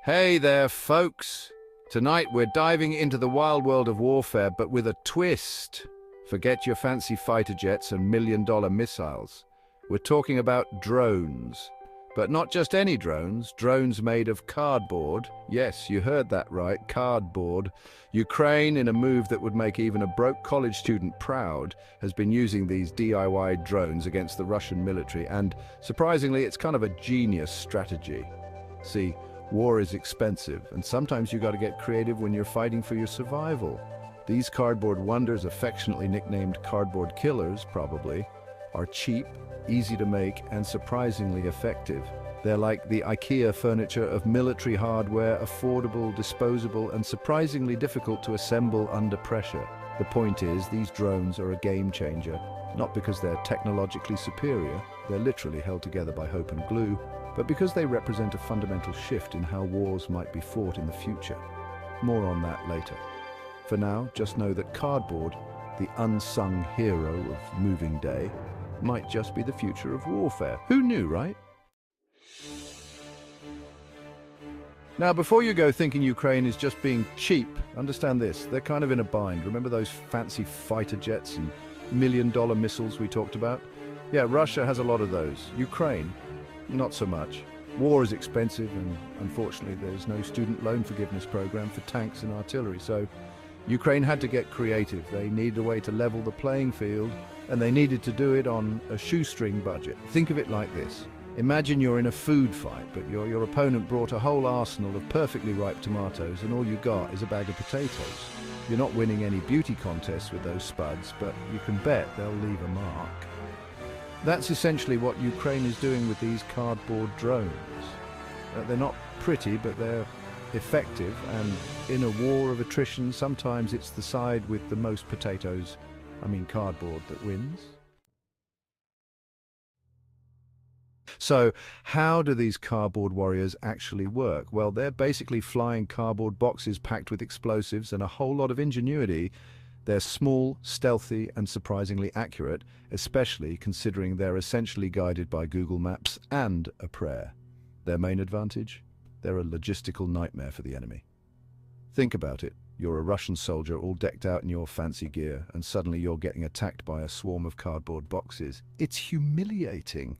Hey there, folks. Tonight we're diving into the wild world of warfare, but with a twist. Forget your fancy fighter jets and million-dollar missiles. We're talking about drones. But not just any drones, drones made of cardboard. Yes, you heard that right, cardboard. Ukraine, in a move that would make even a broke college student proud, has been using these DIY drones against the Russian military, and surprisingly, it's kind of a genius strategy. See, war is expensive, and sometimes you got to get creative when you're fighting for your survival. These cardboard wonders, affectionately nicknamed cardboard killers, probably, are cheap, easy to make, and surprisingly effective. They're like the IKEA furniture of military hardware, affordable, disposable, and surprisingly difficult to assemble under pressure. The point is, these drones are a game changer, not because they're technologically superior, they're literally held together by hope and glue, but because they represent a fundamental shift in how wars might be fought in the future. More on that later. For now, just know that cardboard, the unsung hero of moving day, might just be the future of warfare. Who knew, right? Now, before you go thinking Ukraine is just being cheap, understand this, they're kind of in a bind. Remember those fancy fighter jets and million-dollar missiles we talked about? Yeah, Russia has a lot of those. Ukraine, not so much. War is expensive, and unfortunately there's no student loan forgiveness program for tanks and artillery, so Ukraine had to get creative. They needed a way to level the playing field, and they needed to do it on a shoestring budget. Think of it like this. Imagine you're in a food fight, but your opponent brought a whole arsenal of perfectly ripe tomatoes, and all you got is a bag of potatoes. You're not winning any beauty contests with those spuds, but you can bet they'll leave a mark. That's essentially what Ukraine is doing with these cardboard drones. They're not pretty, but they're effective, and in a war of attrition, sometimes it's the side with the most potatoes, cardboard, that wins. So, how do these cardboard warriors actually work? Well, they're basically flying cardboard boxes packed with explosives and a whole lot of ingenuity. They're small, stealthy, and surprisingly accurate, especially considering they're essentially guided by Google Maps and a prayer. Their main advantage? They're a logistical nightmare for the enemy. Think about it. You're a Russian soldier all decked out in your fancy gear, and suddenly you're getting attacked by a swarm of cardboard boxes. It's humiliating.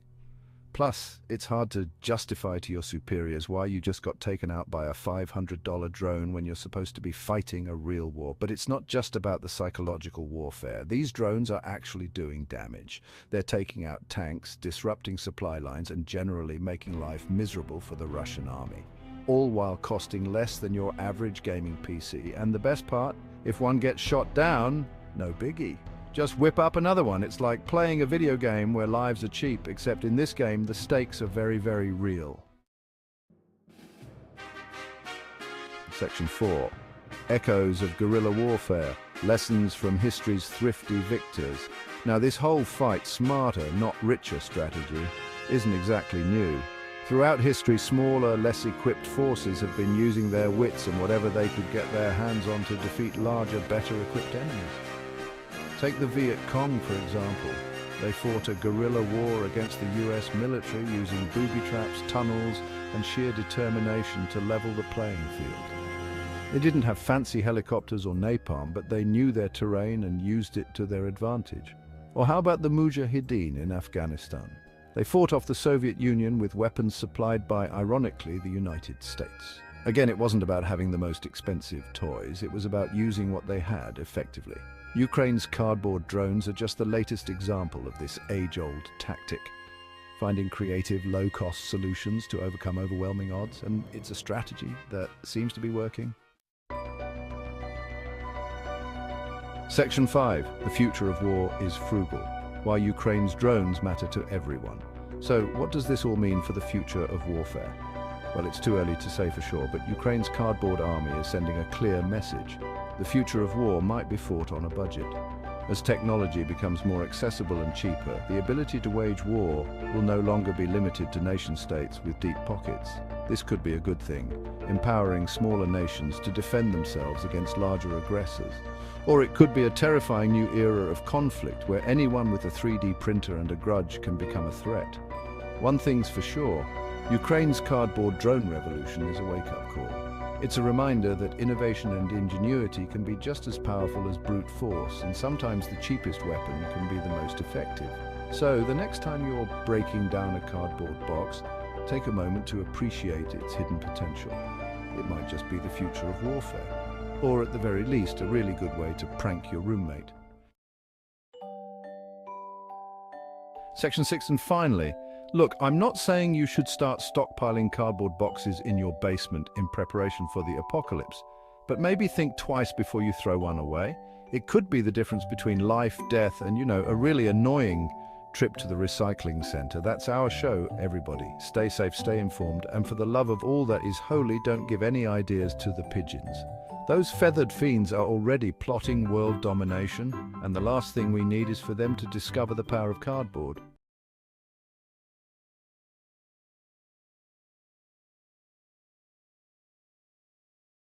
Plus, it's hard to justify to your superiors why you just got taken out by a $500 drone when you're supposed to be fighting a real war. But it's not just about the psychological warfare. These drones are actually doing damage. They're taking out tanks, disrupting supply lines, and generally making life miserable for the Russian army. All while costing less than your average gaming PC. And the best part, if one gets shot down, no biggie. Just whip up another one. It's like playing a video game where lives are cheap, except in this game, the stakes are very, very real. Section 4. Echoes of guerrilla warfare. Lessons from history's thrifty victors. Now, this whole fight smarter, not richer strategy isn't exactly new. Throughout history, smaller, less equipped forces have been using their wits and whatever they could get their hands on to defeat larger, better equipped enemies. Take the Viet Cong, for example. They fought a guerrilla war against the US military using booby traps, tunnels, and sheer determination to level the playing field. They didn't have fancy helicopters or napalm, but they knew their terrain and used it to their advantage. Or how about the Mujahideen in Afghanistan? They fought off the Soviet Union with weapons supplied by, ironically, the United States. Again, it wasn't about having the most expensive toys, it was about using what they had effectively. Ukraine's cardboard drones are just the latest example of this age-old tactic. Finding creative, low-cost solutions to overcome overwhelming odds, and it's a strategy that seems to be working. Section 5. The future of war is frugal. Why Ukraine's drones matter to everyone. So, what does this all mean for the future of warfare? Well, it's too early to say for sure, but Ukraine's cardboard army is sending a clear message. The future of war might be fought on a budget. As technology becomes more accessible and cheaper, the ability to wage war will no longer be limited to nation-states with deep pockets. This could be a good thing, empowering smaller nations to defend themselves against larger aggressors. Or it could be a terrifying new era of conflict where anyone with a 3D printer and a grudge can become a threat. One thing's for sure, Ukraine's cardboard drone revolution is a wake-up call. It's a reminder that innovation and ingenuity can be just as powerful as brute force, and sometimes the cheapest weapon can be the most effective. So, the next time you're breaking down a cardboard box, take a moment to appreciate its hidden potential. It might just be the future of warfare, or at the very least, a really good way to prank your roommate. Section 6, and finally, look, I'm not saying you should start stockpiling cardboard boxes in your basement in preparation for the apocalypse, but maybe think twice before you throw one away. It could be the difference between life, death, and, a really annoying trip to the recycling center. That's our show, everybody. Stay safe, stay informed, and for the love of all that is holy, don't give any ideas to the pigeons. Those feathered fiends are already plotting world domination, and the last thing we need is for them to discover the power of cardboard.